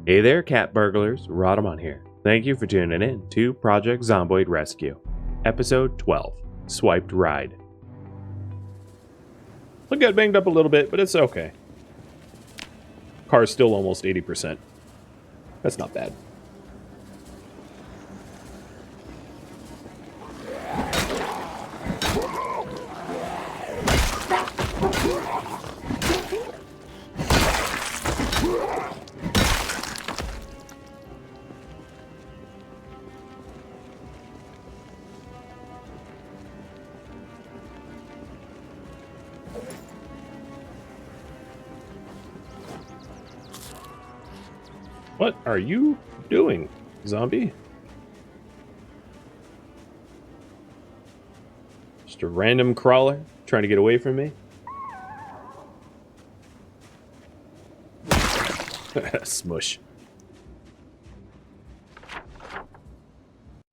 Hey there, cat burglars. Rhadamant here. Thank you for tuning in to Project Zomboid Rescue, Episode 12, Swiped Ride. I got banged up a little bit, but it's okay. Car's still almost 80%. That's not bad. What are you doing, zombie? Just a random crawler trying to get away from me? Smush. All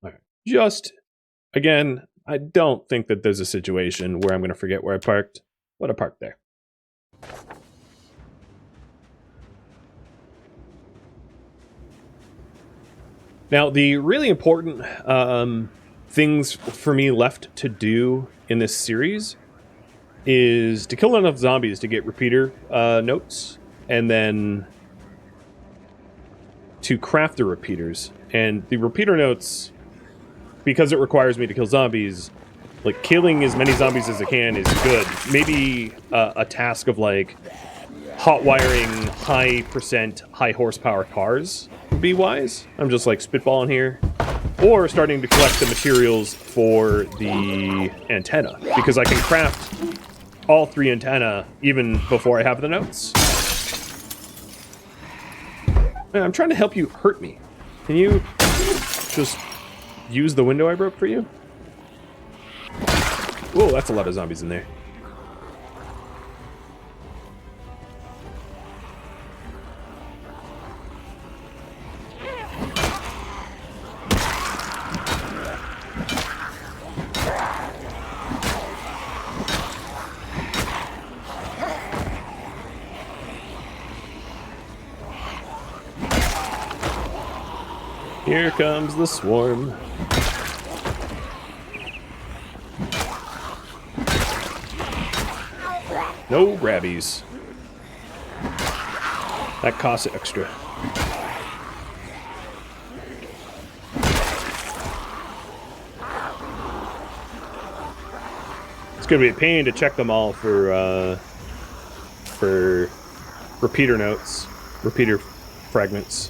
right. Just, again, I don't think that there's a situation where I'm going to forget where I parked, but I parked there. Now, the really important things for me left to do in this series is to kill enough zombies to get repeater notes, and then to craft the repeaters. And the repeater notes, because it requires me to kill zombies, like killing as many zombies as I can is good. Maybe a task of like hot wiring high percent, high horsepower cars would be wise. I'm just like spitballing here. Or starting to collect the materials for the antenna, because I can craft all 3 antenna even before I have the notes. Man, I'm trying to help you hurt me. Can you just use the window I broke for you? Whoa, that's a lot of zombies in there. Here comes the swarm. No grabbies. That costs extra. It's gonna be a pain to check them all for repeater notes, repeater fragments.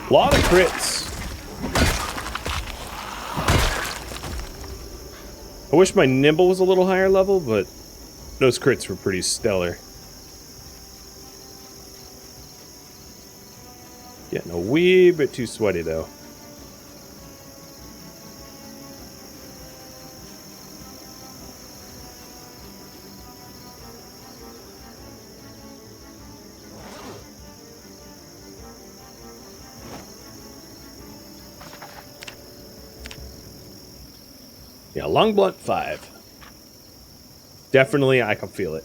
A lot of crits. I wish my nimble was a little higher level, but those crits were pretty stellar. Getting a wee bit too sweaty though. Yeah, long blunt 5. Definitely, I can feel it.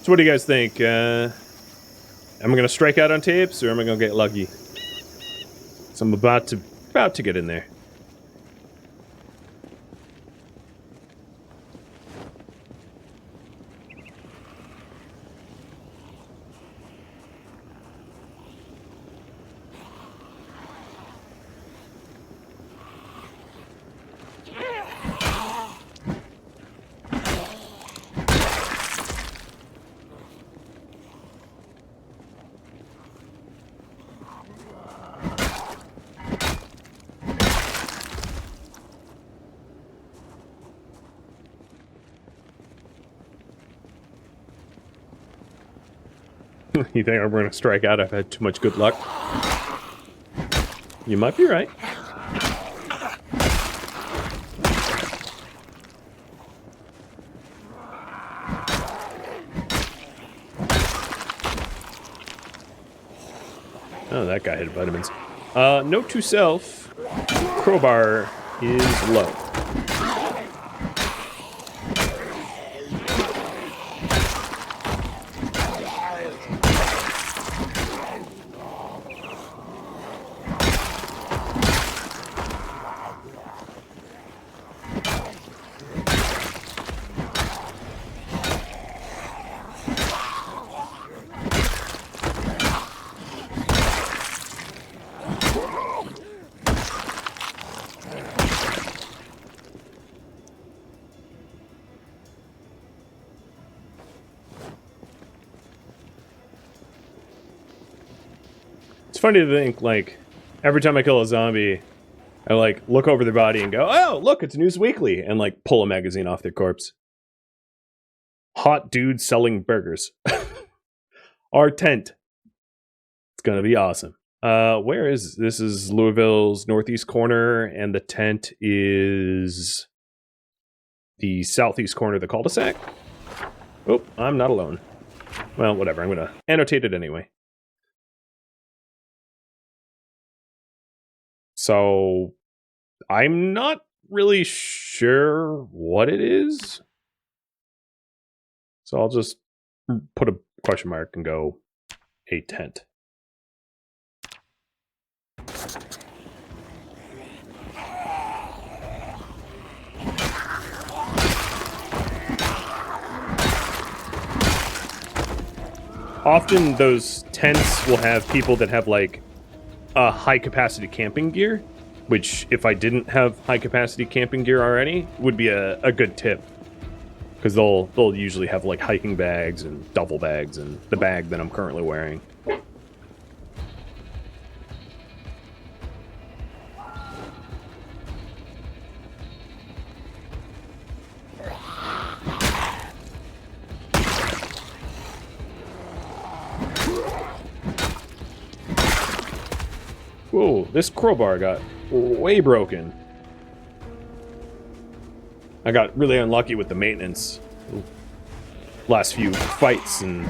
So what do you guys think? Am I gonna strike out on tapes, or am I gonna get lucky? So I'm about to get in there. You think I'm going to strike out? I've had too much good luck. You might be right. Oh, that guy had vitamins. Note to self, crowbar is low. It's funny to think, like, every time I kill a zombie, I, like, look over their body and go, oh, look, it's News Weekly, and, like, pull a magazine off their corpse. Hot dude selling burgers. Our tent. It's gonna be awesome. Where is this? Is Louisville's northeast corner, and the tent is the southeast corner of the cul-de-sac. Oh, I'm not alone. Well, whatever. I'm gonna annotate it anyway. So, I'm not really sure what it is. So I'll just put a question mark and go a tent. Often those tents will have people that have like high capacity camping gear, which if I didn't have high capacity camping gear already would be a good tip, because they'll usually have like hiking bags and duffel bags and the bag that I'm currently wearing. Whoa, this crowbar got way broken. I got really unlucky with the maintenance last few fights, and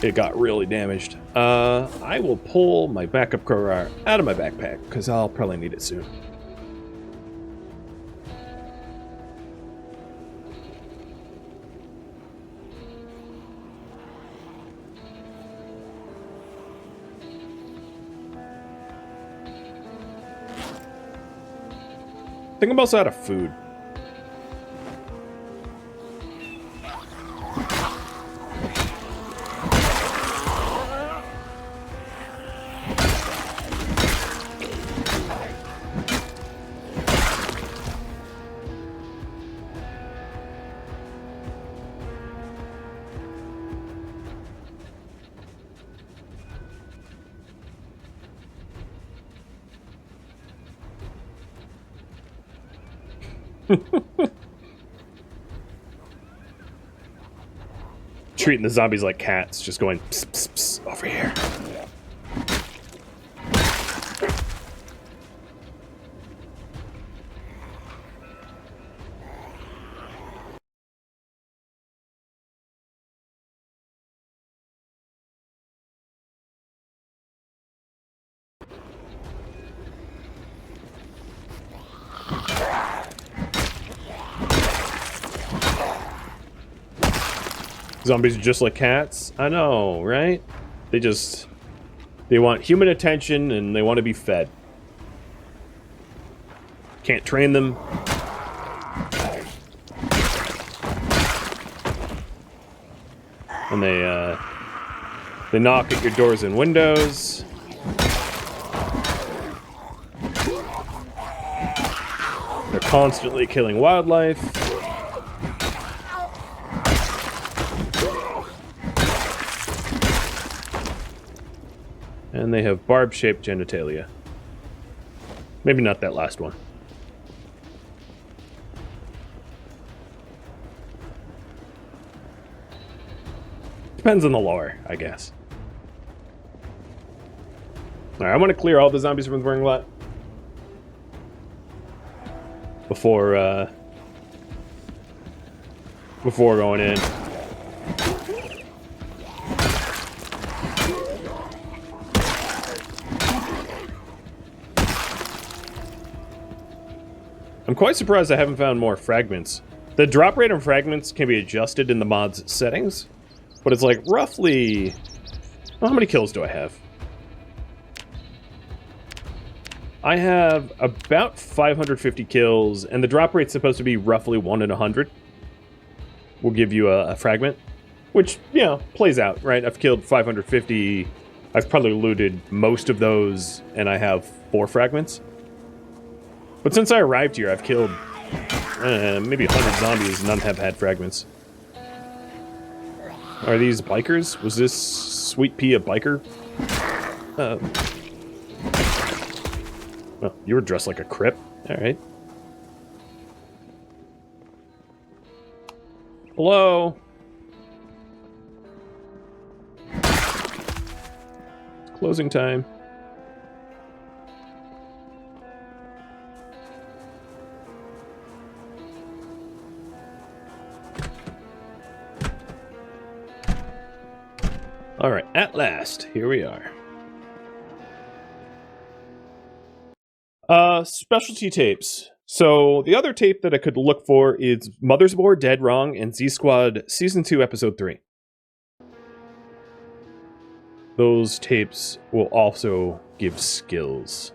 it got really damaged. I will pull my backup crowbar out of my backpack, because I'll probably need it soon. I think I'm also out of food. Treating the zombies like cats, just going pss, pss, pss, over here. Zombies are just like cats? I know, right? They want human attention and they want to be fed. Can't train them. And they knock at your doors and windows. They're constantly killing wildlife. And they have barb-shaped genitalia. Maybe not that last one. depends on the lore, I guess. Alright, I want to clear all the zombies from the burning lot. Before going in. I'm quite surprised I haven't found more fragments. The drop rate on fragments can be adjusted in the mod's settings, but it's like roughly... Well, how many kills do I have? I have about 550 kills, and the drop rate's supposed to be roughly 1 in 100. We'll give you a fragment, which, you know, plays out, right? I've killed 550. I've probably looted most of those, and I have 4 fragments. But since I arrived here, I've killed maybe 100 zombies, none have had fragments. Are these bikers? Was this Sweet Pea a biker? Well, you were dressed like a Crip. Alright. Hello? Closing time. Alright, at last, here we are. Specialty tapes. So, the other tape that I could look for is Mother's Board, Dead Wrong, and Z-Squad Season 2, Episode 3. Those tapes will also give skills.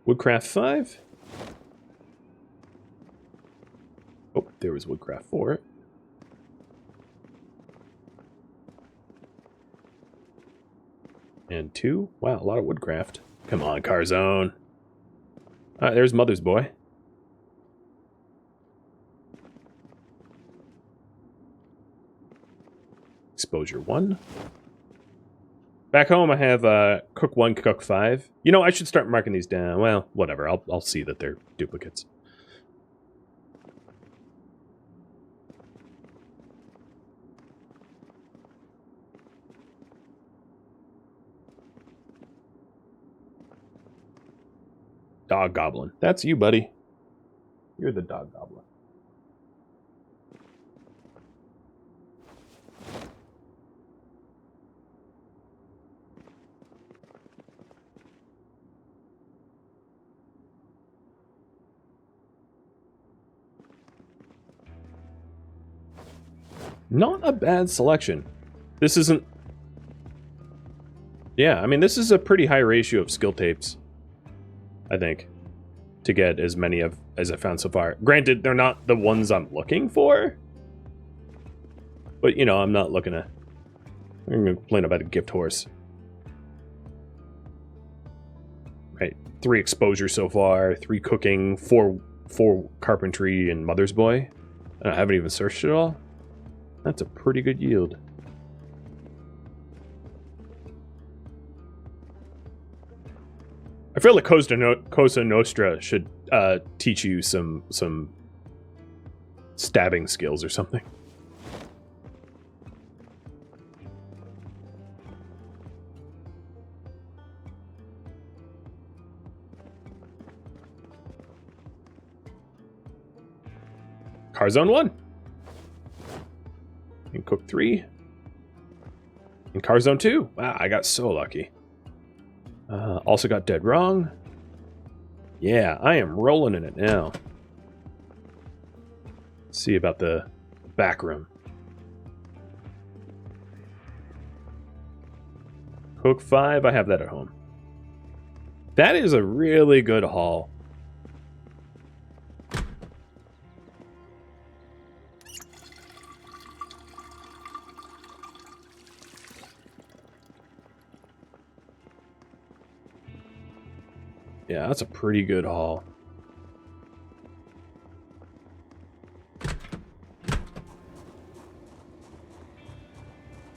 Woodcraft 5. Oh, there was Woodcraft 4. And 2. Wow, a lot of Woodcraft. Come on, Carzone. Alright, there's Mother's Boy. Exposure 1. Back home, I have Cook 1, Cook 5. You know, I should start marking these down. Well, whatever. I'll see that they're duplicates. Dog Goblin. That's you, buddy. You're the Dog Goblin. Not a bad selection. This isn't... Yeah, I mean, this is a pretty high ratio of skill tapes, I think, to get as many as I found so far. Granted, they're not the ones I'm looking for, but, you know, I'm not looking to... I'm going to complain about a gift horse. Right, 3 exposure so far, 3 cooking, 4 carpentry, and Mother's Boy. I haven't even searched it all. That's a pretty good yield. I feel like Cosa Nostra should teach you some stabbing skills or something. Carzone 1. And Cook 3. And Carzone 2. Wow, I got so lucky. Also got Dead Wrong. Yeah, I am rolling in it now. Let's see about the back room. Cook 5, I have that at home. That is a really good haul. Yeah, that's a pretty good haul.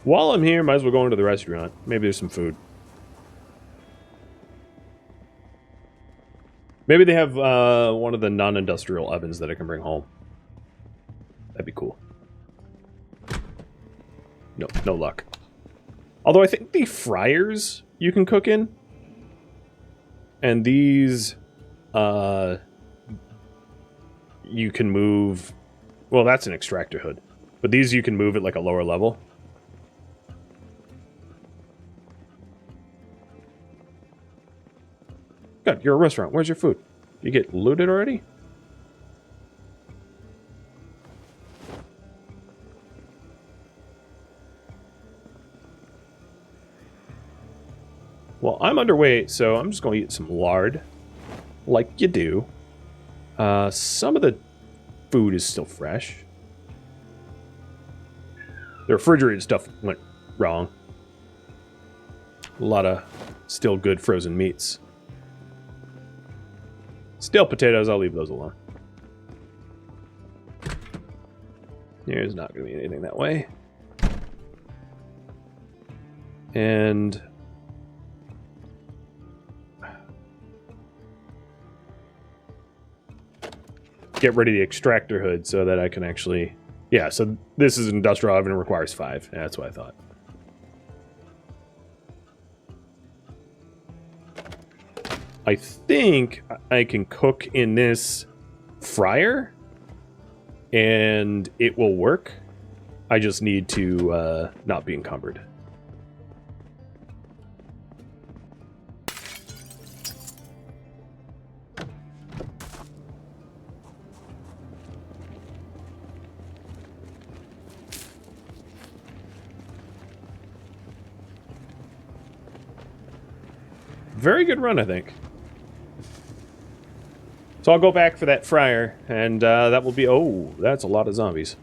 While I'm here, might as well go into the restaurant. Maybe there's some food. Maybe they have one of the non-industrial ovens that I can bring home. That'd be cool. No, no luck. Although I think the fryers you can cook in. And these, you can move... Well, that's an extractor hood. But these you can move at like a lower level. God, you're a restaurant. Where's your food? You get looted already? Well, I'm underweight, so I'm just going to eat some lard. Like you do. Some of the food is still fresh. The refrigerated stuff went wrong. A lot of still good frozen meats. Stale potatoes, I'll leave those alone. There's not going to be anything that way. And... get rid of the extractor hood so that I can actually... Yeah, so this is an industrial oven and requires 5. Yeah, that's what I thought. I think I can cook in this fryer and it will work. I just need to not be encumbered. Very good run, I think. So I'll go back for that fryer, and that will be... Oh, that's a lot of zombies.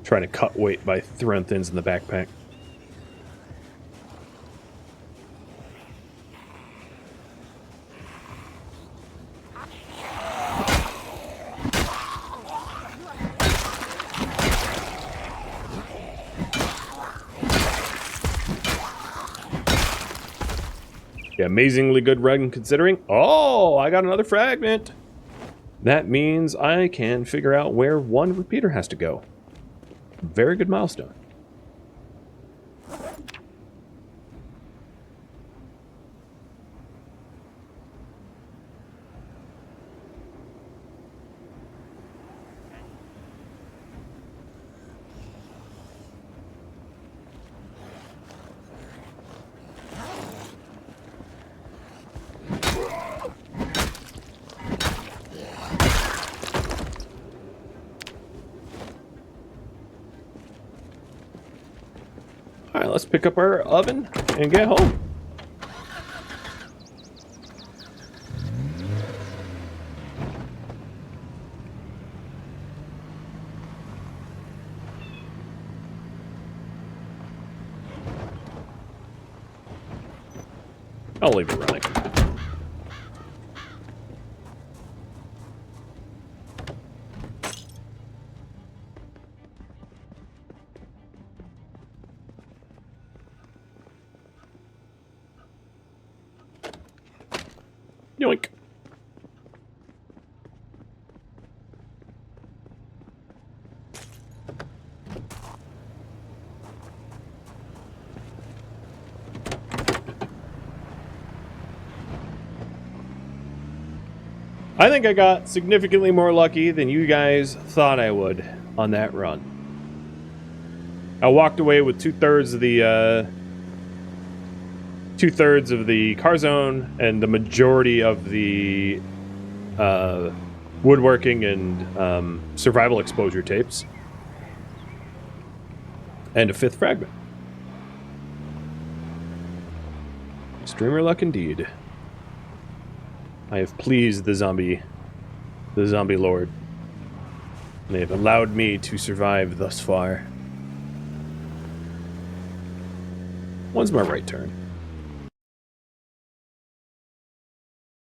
Trying to cut weight by throwing things in the backpack. Yeah, amazingly good run considering. Oh, I got another fragment. That means I can figure out where one repeater has to go. Very good milestone. Alright, let's pick up our oven and get home. I'll leave it running. Yoink. I think I got significantly more lucky than you guys thought I would on that run. I walked away with two-thirds of the car zone and the majority of the woodworking and survival exposure tapes. And a 5th fragment. Streamer luck indeed. I have pleased the zombie lord. They have allowed me to survive thus far. When's my right turn?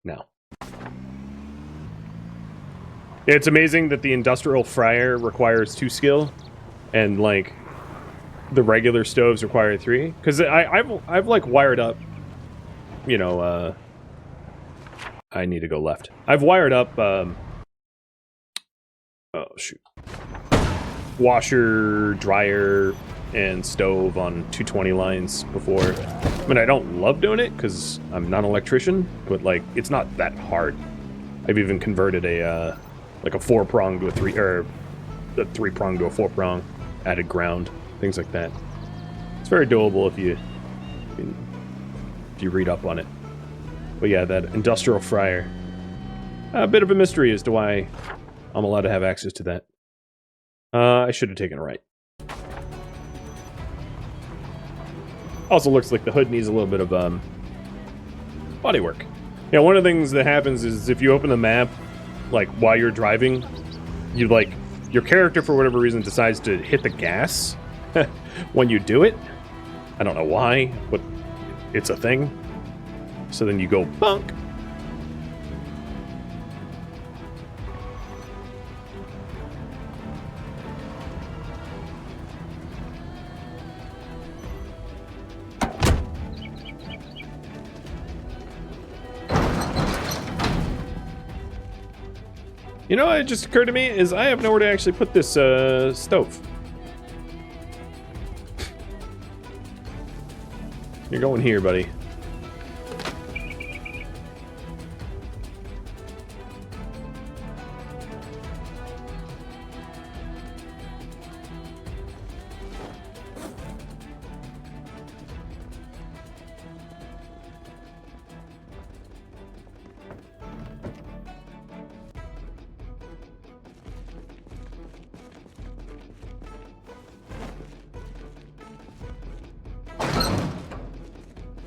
Now. It's amazing that the industrial fryer requires 2 skill, and like the regular stoves require 3. Because I've like wired up, you know. I need to go left. I've wired up. Oh shoot. Washer, dryer, and stove on 220 lines before. I mean, I don't love doing it because I'm not an electrician, but like it's not that hard. I've even converted a like a 4-prong to a 3, or a 3-prong to a 4-prong, added ground, things like that. It's very doable if you read up on it. But yeah, that industrial fryer, a bit of a mystery as to why I'm allowed to have access to that. I should have taken a right. Also looks like the hood needs a little bit of bodywork. Yeah, one of the things that happens is if you open the map, like while you're driving, you like your character for whatever reason decides to hit the gas when you do it. I don't know why, but it's a thing. So then you go bunk. You know what just occurred to me is I have nowhere to actually put this stove. You're going here, buddy.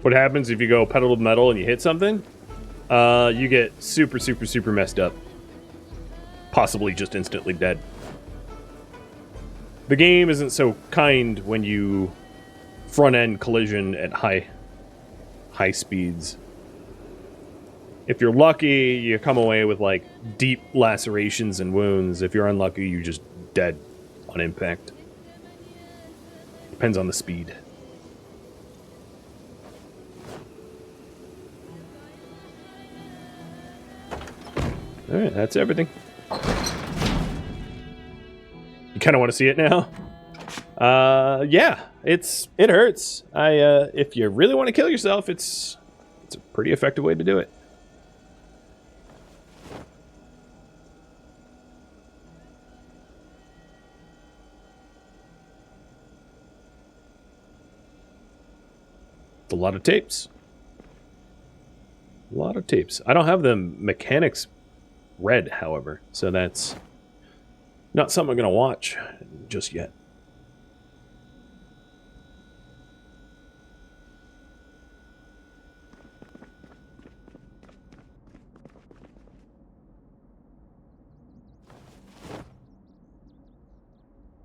What happens if you go pedal to metal and you hit something? You get super, super, super messed up. Possibly just instantly dead. The game isn't so kind when you front-end collision at high speeds. If you're lucky, you come away with like deep lacerations and wounds. If you're unlucky, you're just dead on impact. Depends on the speed. Alright, that's everything. You kind of want to see it now? Yeah, it hurts. If you really want to kill yourself, it's a pretty effective way to do it. It's a lot of tapes. A lot of tapes. I don't have the mechanics read, however, so that's not something I'm going to watch just yet.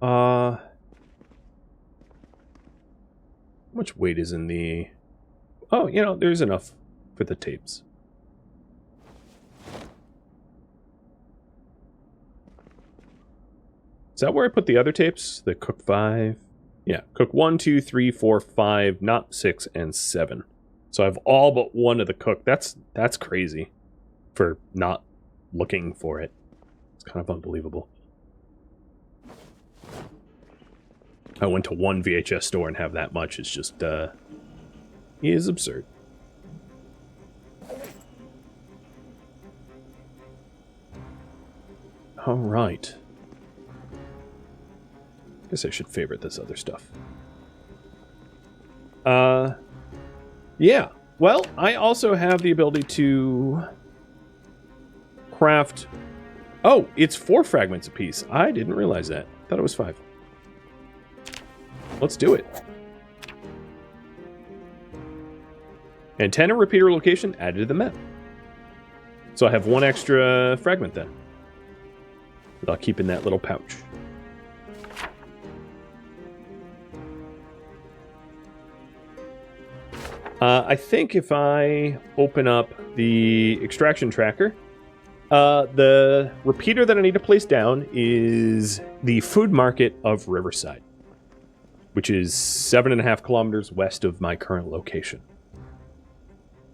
How much weight is in the... Oh, you know, there's enough for the tapes. Is that where I put the other tapes? The Cook 5? Yeah, Cook 1, 2, 3, 4, 5, not 6, and 7. So I have all but one of the Cook. That's crazy for not looking for it. It's kind of unbelievable. I went to one VHS store and have that much. It's just, is absurd. All right. Guess I should favorite this other stuff. Yeah. Well, I also have the ability to craft... Oh, it's 4 fragments apiece. I didn't realize that. I thought it was 5. Let's do it. Antenna repeater location added to the map. So I have 1 extra fragment then. That I'll keep in that little pouch. I think if I open up the extraction tracker, The repeater that I need to place down is the food market of Riverside, which is 7.5 kilometers west of my current location.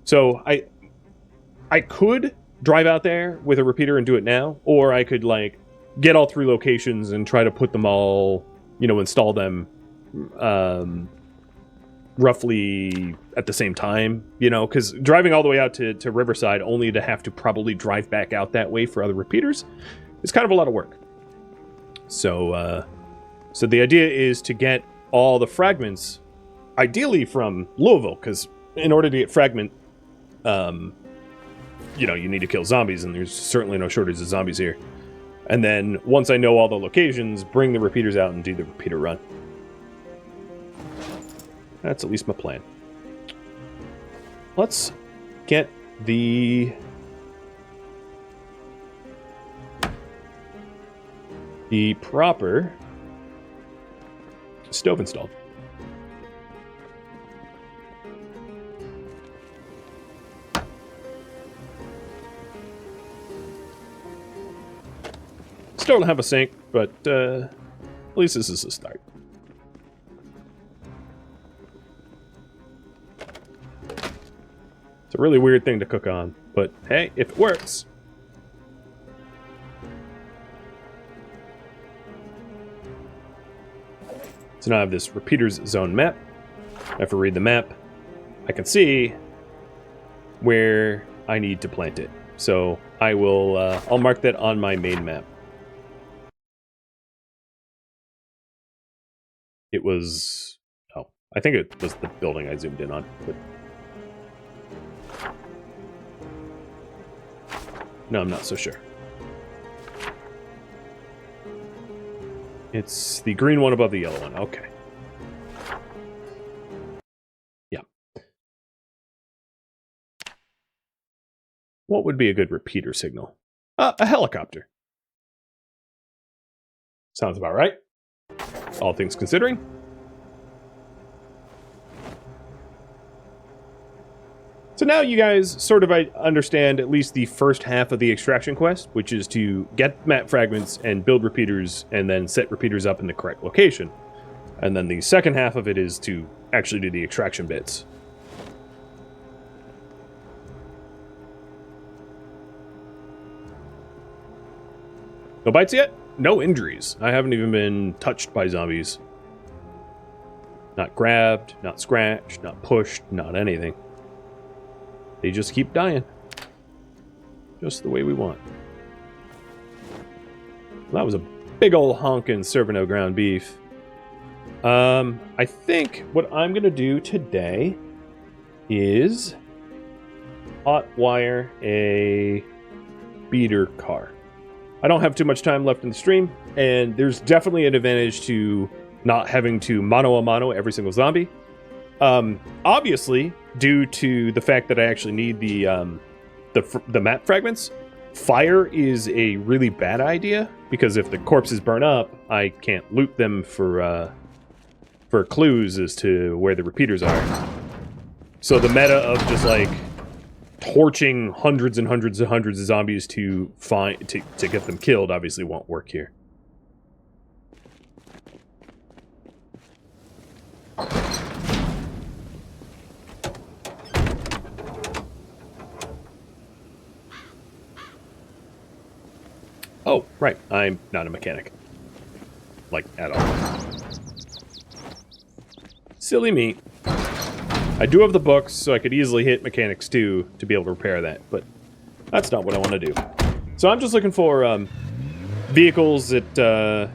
So I could drive out there with a repeater and do it now, or I could like get all 3 locations and try to put them all, install them roughly at the same time, because driving all the way out to Riverside only to have to probably drive back out that way for other repeaters is kind of a lot of work. So the idea is to get all the fragments, ideally from Louisville, because in order to get fragment, you need to kill zombies, and there's certainly no shortage of zombies here. And then once I know all the locations, bring the repeaters out and do the repeater run. That's at least my plan. Let's get the proper stove installed. Still don't have a sink, but at least this is a start. It's a really weird thing to cook on, but hey, if it works. So now I have this repeaters zone map. If I read the map, I can see where I need to plant it. So I will, I'll mark that on my main map. It was, I think it was the building I zoomed in on, but no, I'm not so sure. It's the green one above the yellow one. Okay. Yeah. What would be a good repeater signal? A helicopter. Sounds about right. All things considering. So now you guys sort of understand at least the first half of the extraction quest, which is to get map fragments and build repeaters and then set repeaters up in the correct location. And then the second half of it is to actually do the extraction bits. No bites yet? No injuries. I haven't even been touched by zombies. Not grabbed, not scratched, not pushed, not anything. They just keep dying. Just the way we want. Well, that was a big old honkin' serving of ground beef. I think what I'm gonna do today is hot wire a beater car. I don't have too much time left in the stream, and there's definitely an advantage to not having to mano-a-mano every single zombie. Obviously, due to the fact that I actually need the map fragments, fire is a really bad idea, because if the corpses burn up, I can't loot them for clues as to where the repeaters are. So the meta of just like torching hundreds and hundreds and hundreds of zombies to get them killed obviously won't work here. Oh, right. I'm not a mechanic. Like, at all. Silly me. I do have the books, so I could easily hit mechanics too to be able to repair that, but that's not what I want to do. So I'm just looking for vehicles that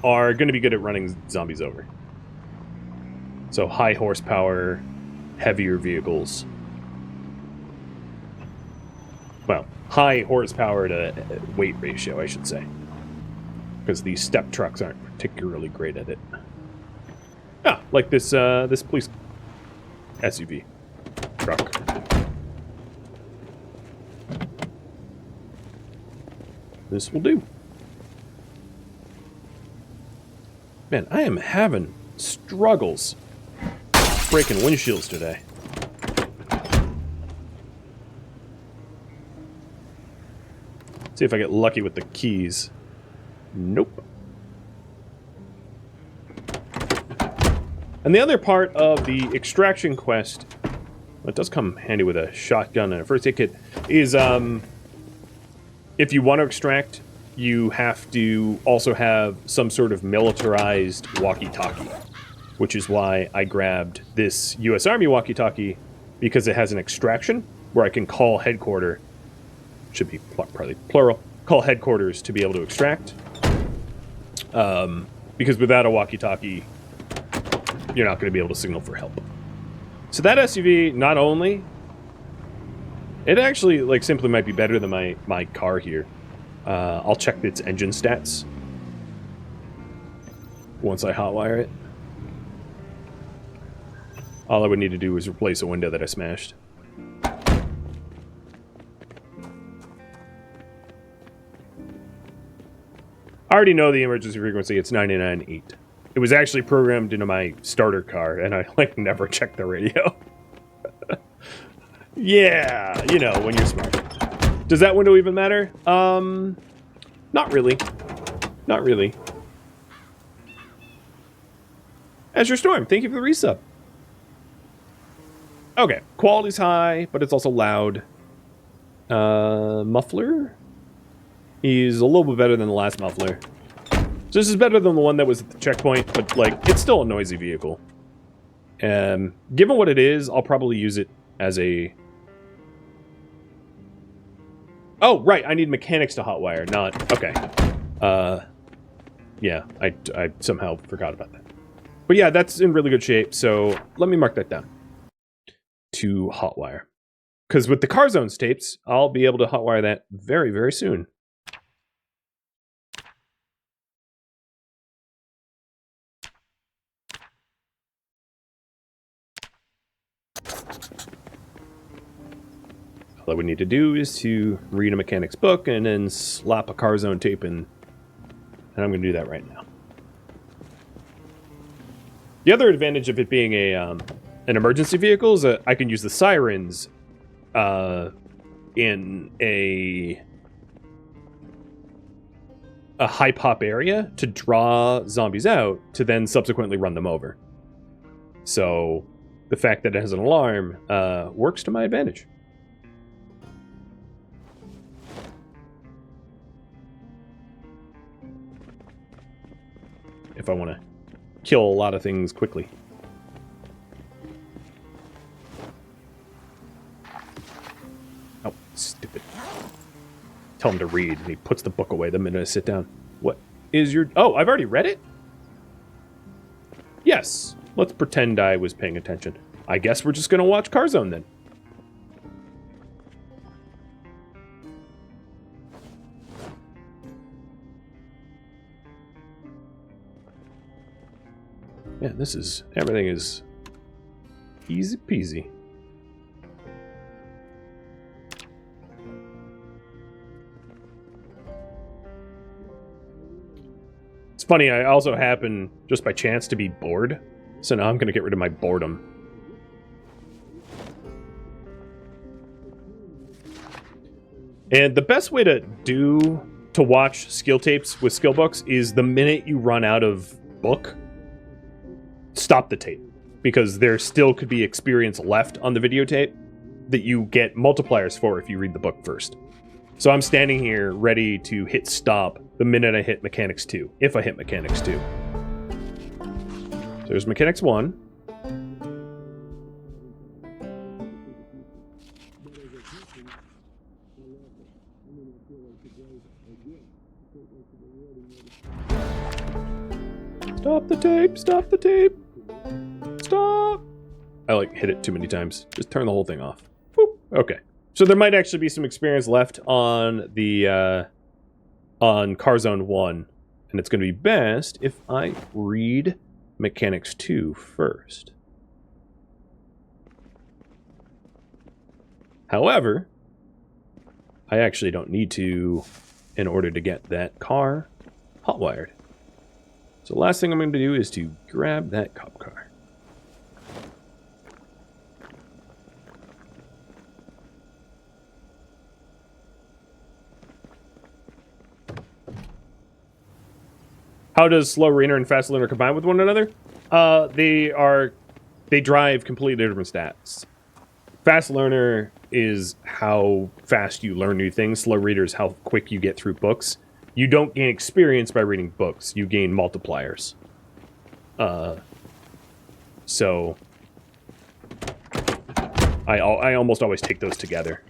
are going to be good at running zombies over. So high horsepower, heavier vehicles. Well, high horsepower to weight ratio, I should say. Because these step trucks aren't particularly great at it. Ah, like this this police SUV truck. This will do. Man, I am having struggles breaking windshields today. See if I get lucky with the keys. Nope. And the other part of the extraction quest, well, it does come handy with a shotgun and a first aid kit, is if you want to extract, you have to also have some sort of militarized walkie-talkie, which is why I grabbed this U.S. Army walkie-talkie, because it has an extraction where I can call headquarters, should be probably plural, call headquarters to be able to extract. Because without a walkie-talkie, you're not going to be able to signal for help. So that SUV, not only, it actually, like, simply might be better than my car here. I'll check its engine stats once I hotwire it. All I would need to do is replace a window that I smashed. I already know the emergency frequency, it's 99.8. It was actually programmed into my starter car, and I, like, never checked the radio. Yeah, you know, when you're smart. Does that window even matter? Not really. Not really. Azure Storm, thank you for the resub. Okay, quality's high, but it's also loud. Muffler is a little bit better than the last muffler. So this is better than the one that was at the checkpoint, but, like, it's still a noisy vehicle. Given what it is, I'll probably use it as a... Oh, right, I need mechanics to hotwire, not... Okay. Yeah, I somehow forgot about that. But yeah, that's in really good shape, so let me mark that down. To hotwire. Because with the Car Zones tapes, I'll be able to hotwire that very, very soon. All I would need to do is to read a mechanic's book and then slap a Car Zone tape in. And I'm going to do that right now. The other advantage of it being an emergency vehicle is that I can use the sirens in a high pop area to draw zombies out to then subsequently run them over. So the fact that it has an alarm works to my advantage. If I want to kill a lot of things quickly. Oh, stupid. Tell him to read, and he puts the book away the minute I sit down. What is your... Oh, I've already read it? Yes. Let's pretend I was paying attention. I guess we're just going to watch Car Zone then. Yeah, this is... Everything is easy peasy. It's funny, I also happen, just by chance, to be bored. So now I'm going to get rid of my boredom. And the best way to watch skill tapes with skill books is the minute you run out of book, stop the tape. Because there still could be experience left on the videotape that you get multipliers for if you read the book first. So I'm standing here ready to hit stop the minute I hit Mechanics 2, if I hit Mechanics 2. So there's Mechanics 1. Stop the tape, stop the tape. Stop. I like hit it too many times. Just turn the whole thing off. Boop. Okay. So there might actually be some experience left on the on Car Zone 1, and it's going to be best if I read Mechanics 2 first. However, I actually don't need to in order to get that car hotwired. So the last thing I'm going to do is to grab that cop car. How does slow reader and fast learner combine with one another? They drive completely different stats. Fast learner is how fast you learn new things. Slow reader is how quick you get through books. You don't gain experience by reading books. You gain multipliers. So I almost always take those together.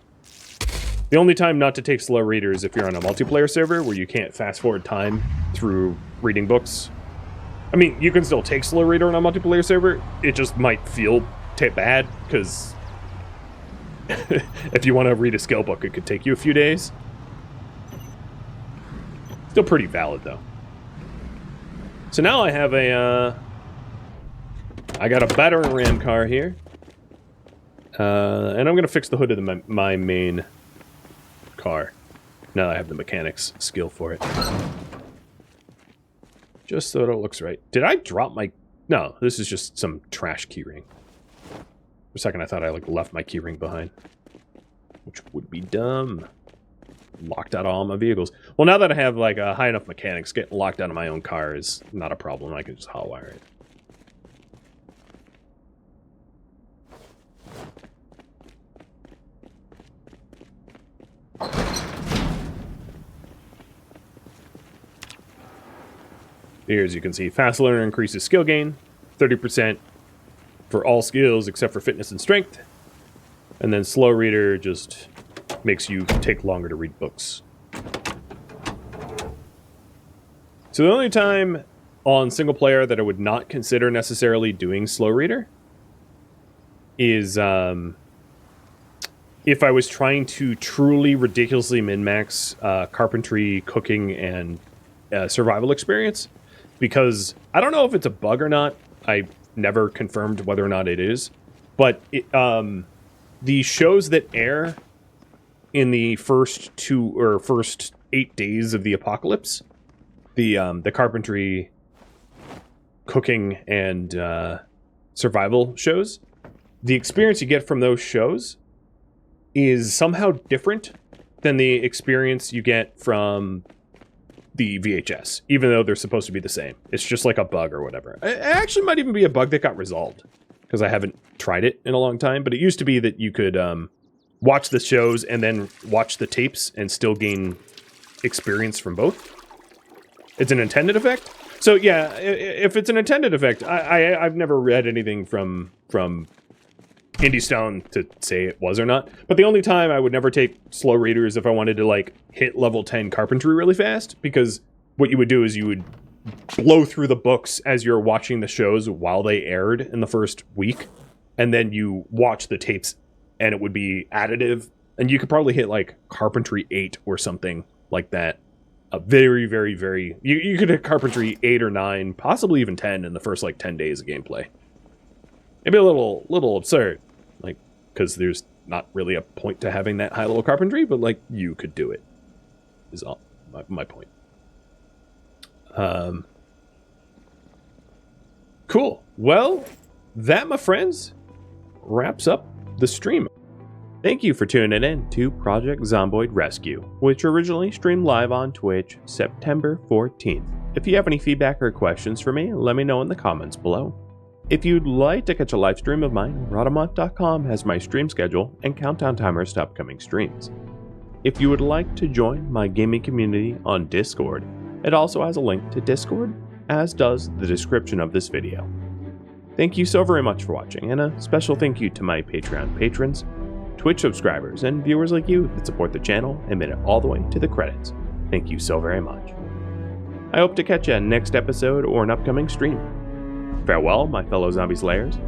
The only time not to take slow reader is if you're on a multiplayer server where you can't fast forward time through reading books. I mean, you can still take slow reader on a multiplayer server. It just might feel bad because if you want to read a skill book, it could take you a few days. Still pretty valid though. So now I have I got a battering ram car here. And I'm gonna fix the hood of my main car. Now that I have the mechanics skill for it. Just so that it looks right. Did I drop my... No, this is just some trash keyring. For a second I thought I left my keyring behind. Which would be dumb. Locked out all my vehicles. Well, now that I have high enough mechanics, getting locked out of my own car is not a problem. I can just hotwire it. Here, as you can see, fast learner increases skill gain, 30% for all skills except for fitness and strength. And then slow reader just makes you take longer to read books. So the only time on single player that I would not consider necessarily doing slow reader is if I was trying to truly ridiculously min-max carpentry, cooking, and survival experience. Because I don't know if it's a bug or not. I never confirmed whether or not it is. But the shows that air in the first 8 days of the apocalypse, the carpentry, cooking, and survival shows, the experience you get from those shows is somehow different than the experience you get from the VHS, even though they're supposed to be the same. It's just like a bug or whatever. It actually might even be a bug that got resolved, because I haven't tried it in a long time, but it used to be that you could watch the shows and then watch the tapes and still gain experience from both. It's an intended effect. So yeah, if it's an intended effect, I've never read anything from Indie Stone to say it was or not. But the only time I would never take slow reader is if I wanted to hit level 10 carpentry really fast, because what you would do is you would blow through the books as you're watching the shows while they aired in the first week, and then you watch the tapes and it would be additive, and you could probably hit carpentry 8 or something like that. Very, very, very... You could hit carpentry 8 or 9, possibly even 10 in the first 10 days of gameplay. Maybe a little absurd, because there's not really a point to having that high level carpentry, but you could do it, is all my point. Cool. Well, that, my friends, wraps up the stream. Thank you for tuning in to Project Zomboid Rescue, which originally streamed live on Twitch September 14th. If you have any feedback or questions for me, let me know in the comments below. If you'd like to catch a live stream of mine, Rhadamant.com has my stream schedule and countdown timers to upcoming streams. If you would like to join my gaming community on Discord, it also has a link to Discord, as does the description of this video. Thank you so very much for watching, and a special thank you to my Patreon patrons, Twitch subscribers, and viewers like you that support the channel and made it all the way to the credits. Thank you so very much. I hope to catch you next episode or an upcoming stream. Farewell, my fellow zombie slayers.